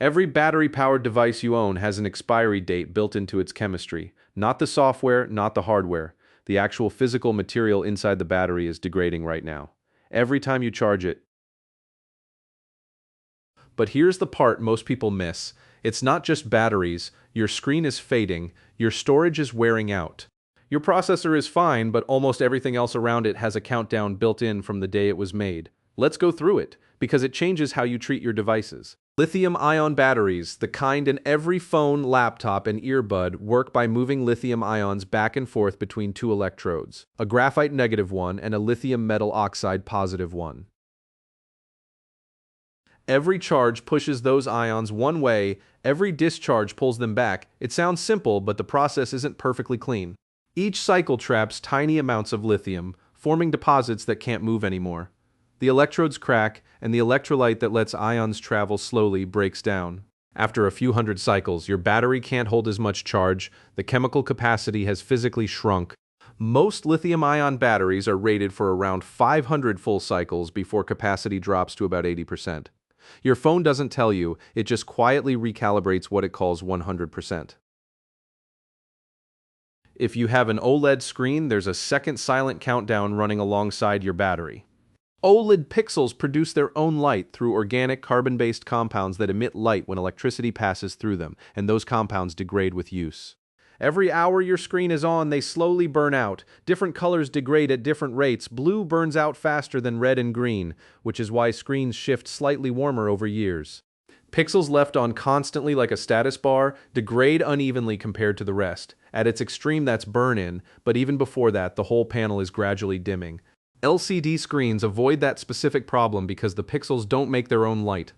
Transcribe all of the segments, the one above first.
Every battery-powered device you own has an expiry date built into its chemistry. Not the software, not the hardware. The actual physical material inside the battery is degrading right now. Every time you charge it. But here's the part most people miss. It's not just batteries. Your screen is fading. Your storage is wearing out. Your processor is fine, but almost everything else around it has a countdown built in from the day it was made. Let's go through it, because it changes how you treat your devices. Lithium-ion batteries, the kind in every phone, laptop, and earbud, work by moving lithium ions back and forth between two electrodes, a graphite negative one and a lithium metal oxide positive one. Every charge pushes those ions one way, every discharge pulls them back. It sounds simple, but the process isn't perfectly clean. Each cycle traps tiny amounts of lithium, forming deposits that can't move anymore. The electrodes crack, and the electrolyte that lets ions travel slowly breaks down. After a few hundred cycles, your battery can't hold as much charge, the chemical capacity has physically shrunk. Most lithium-ion batteries are rated for around 500 full cycles before capacity drops to about 80%. Your phone doesn't tell you, it just quietly recalibrates what it calls 100%. If you have an OLED screen, there's a second silent countdown running alongside your battery. OLED pixels produce their own light through organic carbon-based compounds that emit light when electricity passes through them, and those compounds degrade with use. Every hour your screen is on, they slowly burn out. Different colors degrade at different rates. Blue burns out faster than red and green, which is why screens shift slightly warmer over years. Pixels left on constantly like a status bar degrade unevenly compared to the rest. At its extreme, that's burn-in, but even before that, the whole panel is gradually dimming. LCD screens avoid that specific problem because the pixels don't make their own light.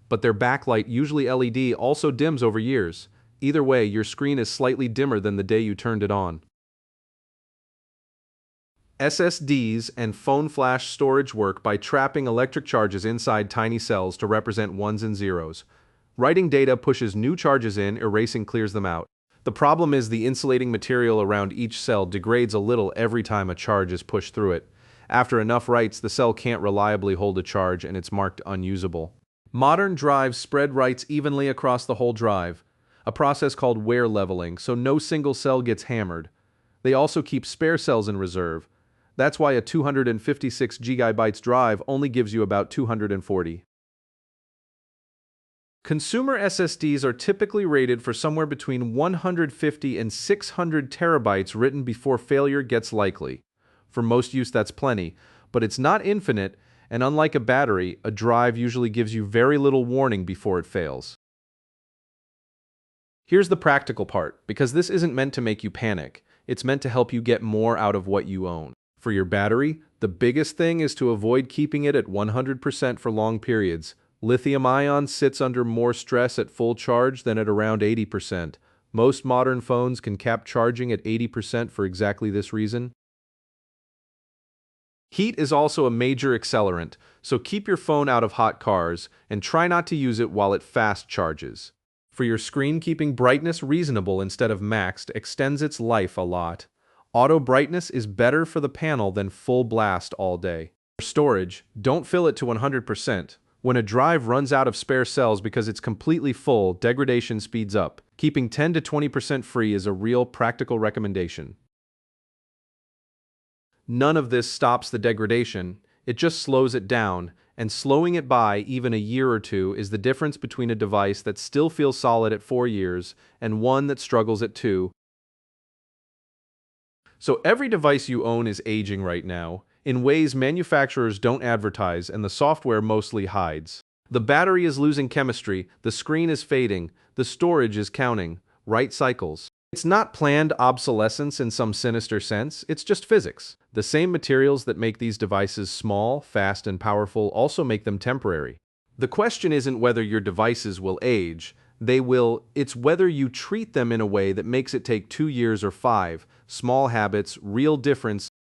But their backlight, usually LED, also dims over years. Either way, your screen is slightly dimmer than the day you turned it on. SSDs and phone flash storage work by trapping electric charges inside tiny cells to represent ones and zeros. Writing data pushes new charges in, erasing clears them out. The problem is the insulating material around each cell degrades a little every time a charge is pushed through it. After enough writes, the cell can't reliably hold a charge and it's marked unusable. Modern drives spread writes evenly across the whole drive, a process called wear leveling, so no single cell gets hammered. They also keep spare cells in reserve. That's why a 256 GB drive only gives you about 240. Consumer SSDs are typically rated for somewhere between 150 and 600 terabytes written before failure gets likely. For most use, that's plenty, but it's not infinite, and unlike a battery, a drive usually gives you very little warning before it fails. Here's the practical part, because this isn't meant to make you panic. It's meant to help you get more out of what you own. For your battery, the biggest thing is to avoid keeping it at 100% for long periods. Lithium-ion sits under more stress at full charge than at around 80%. Most modern phones can cap charging at 80% for exactly this reason. Heat is also a major accelerant, so keep your phone out of hot cars and try not to use it while it fast charges. For your screen, keeping brightness reasonable instead of maxed extends its life a lot. Auto brightness is better for the panel than full blast all day. For storage, don't fill it to 100%. When a drive runs out of spare cells because it's completely full, degradation speeds up. Keeping 10 to 20% free is a real practical recommendation. None of this stops the degradation, it just slows it down, and slowing it by even a year or two is the difference between a device that still feels solid at 4 years and one that struggles at 2. So every device you own is aging right now, in ways manufacturers don't advertise and the software mostly hides. The battery is losing chemistry, the screen is fading, the storage is counting, right cycles. It's not planned obsolescence in some sinister sense, it's just physics. The same materials that make these devices small, fast, and powerful also make them temporary. The question isn't whether your devices will age, they will, it's whether you treat them in a way that makes it take 2 years or 5. Small habits, real difference.